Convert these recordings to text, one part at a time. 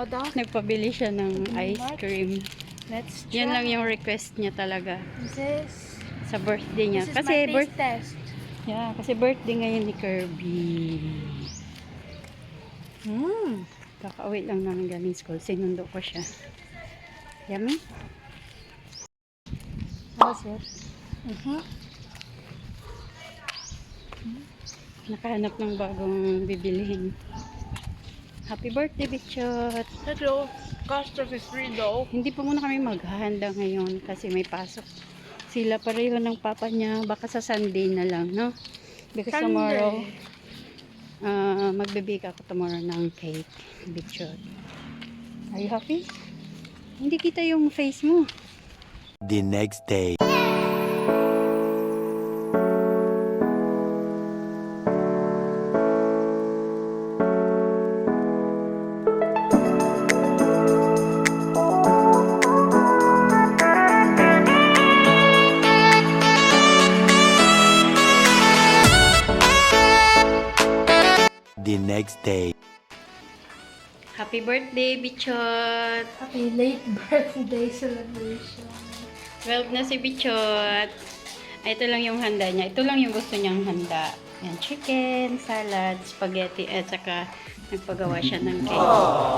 soda. Nagpabili siya ng ice cream. Let's try. Yan lang yung request niya talaga This sa birthday niya. is Kasi my taste test. kasi birthday ngayon ni Kirby. Kakauwi lang namin galing school. Sinundo ko siya. Yummy? How's it? Nakahanap ng bagong bibilihin. Happy birthday, Bichot! Hello. Cost of is free though. Hindi pa muna kami maghahanda ngayon kasi may pasok. Sila pareho ng papa niya. Baka sa Sunday na lang, no? Because Sunday. tomorrow, magbibake ako tomorrow ng cake, Bichot. Are you happy? Hindi kita yung face mo. The next day. The next day. Happy birthday, Bichot! Happy late birthday celebration. 12 na si Bichot. Ito lang yung handa niya. Ito lang yung gusto niyang handa. Yan, chicken, salad, spaghetti, at saka nagpagawa siya ng cake.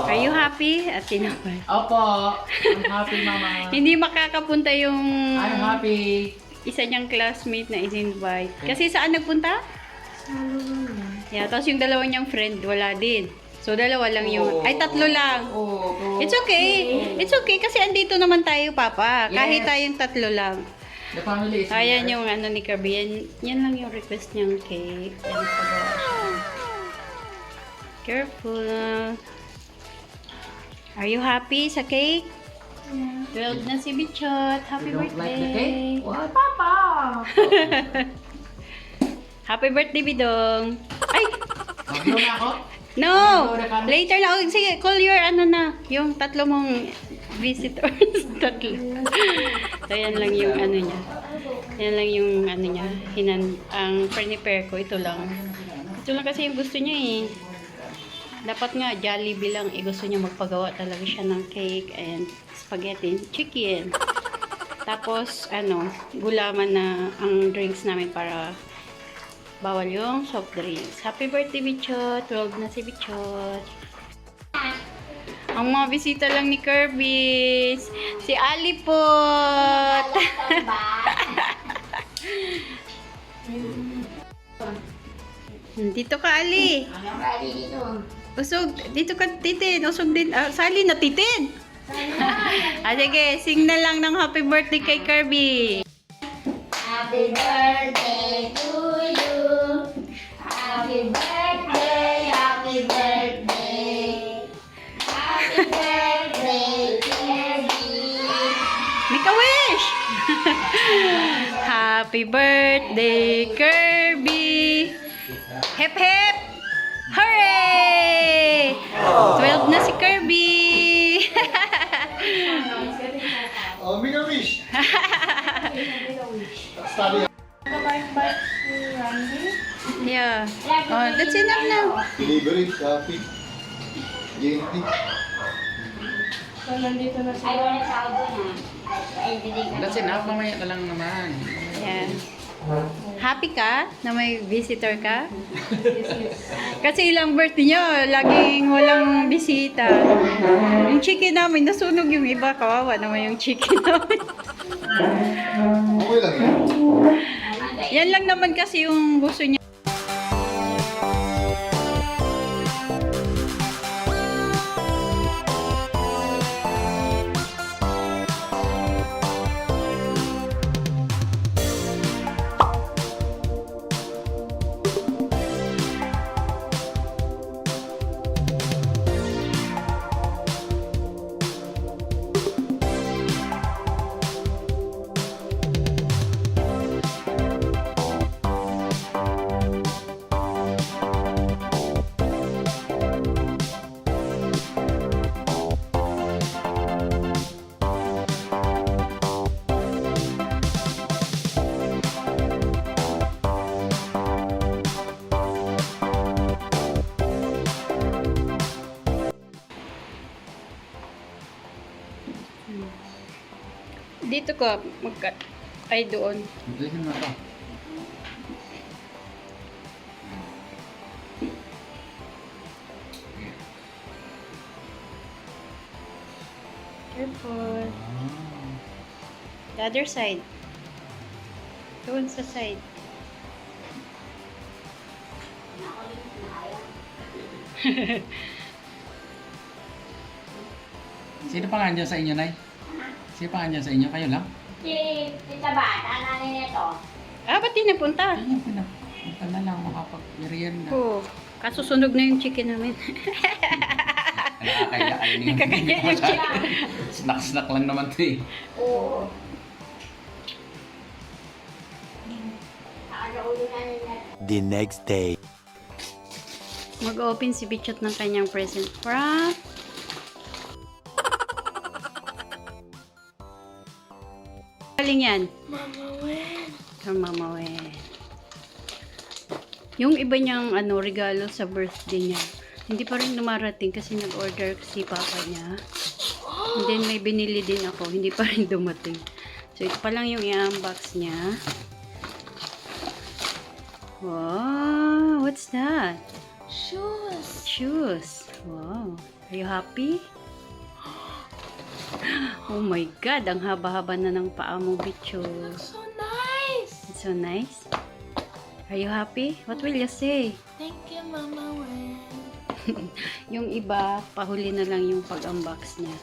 Are you happy? At tinapay. Opo, I'm happy, Mama. Hindi makakapunta yung I'm happy. isa niyang classmate na is-invite. Kasi saan nagpunta? Yeah, tapos yung dalawa niyang friend, wala din. So, dalawa lang yung... Ay, tatlo lang. Oh, It's okay. It's okay kasi andito naman tayo, Papa. Kahit Yes. tayong tatlo lang. The family is Ayan here. yung ano ni Kirby. Yan lang yung request niyang cake. Yan, pagawa siya. Careful. Are you happy sa cake? Yeah. 12 na si Bichot. Happy You don't birthday. like the cake? What, Papa? Happy birthday, Bidong. Ay! Maglo na ako? No! Later lang. Oh, sige, call your ano na. Yung tatlo mong visitors. Tatlo. So, yan lang yung ano niya. Yan lang yung ano niya. Ang prepare ko, ito lang. Ito lang kasi yung gusto niya eh. Dapat nga, Jollibee lang. Gusto niya magpagawa talaga siya ng cake and spaghetti, chicken. Tapos, gulaman na ang drinks namin para bawal yung soft drinks. Happy birthday, Bichot! 12 na si Bichot. Ang mga bisita lang ni Kirby. Si Alipot! Dito ka, Ali. Usog. Dito ka, titin. Usog din. Sali na, titin. Sige, sing na lang ng happy birthday kay Kirby. Happy birthday to you. Happy birthday, happy birthday. Happy birthday, Kirby. Make a wish! Happy birthday, Kirby! Hep hep! Hooray! 12 na si Kirby! Oh, make a wish. Bye-bye to Randy. Yeah. Oh, that's enough now. Delivery, coffee. Genti. So, nandito na Ay, sila. wala sa auto na. Ay, bilig ka. That's enough, mamaya na lang naman. Yeah. Happy ka na may visitor ka? Kasi ilang birthday niyo, laging walang bisita. Yung chicken namin, nasunog yung iba. Kawawa naman yung chicken namin. Okay lang yan. Yan lang naman kasi yung gusto niya. Dito ka, ay doon. Bilisin mo ito. Careful. The other side. Doon sa side. Sino pa nga andyan sa inyo, Nay? Sino pa nga andyan sa inyo? Kayo lang? Si Tita Bata, nanay nito. Ah, ba't di napunta? Ayun, pinapunta na lang makapag-merienda. Oo. Kasusunog na yung chicken namin. Nakakaya kayo niyo. Nakakaya yung chicken. Snack-snack lang naman ito eh. Oo. Nakakaulo na nila. The next day. Mag-open si Bichot ng kanyang present from galing yan? Mama Wen. From Mama Wen. Yung iba niyang regalo sa birthday niya, hindi pa rin dumarating kasi nag-order si Papa niya. And then may binili din ako, hindi pa rin dumating. So ito pa lang yung i-unbox niya. Wow, what's that? Shoes. Shoes. Wow. Are you happy? Oh my God, ang haba-haba na ng paa mo, Bicho. So nice. It's so nice. Are you happy? What will you say? Thank you, Mama Wen. Yung iba, pahuli na lang yung pag-unbox niya.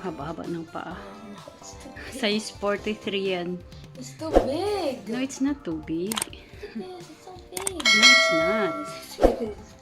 Haba-haba ng paa. Size 43 yan. It's too big. No, it's not too big. Yes, it's so big. No, it's not. It's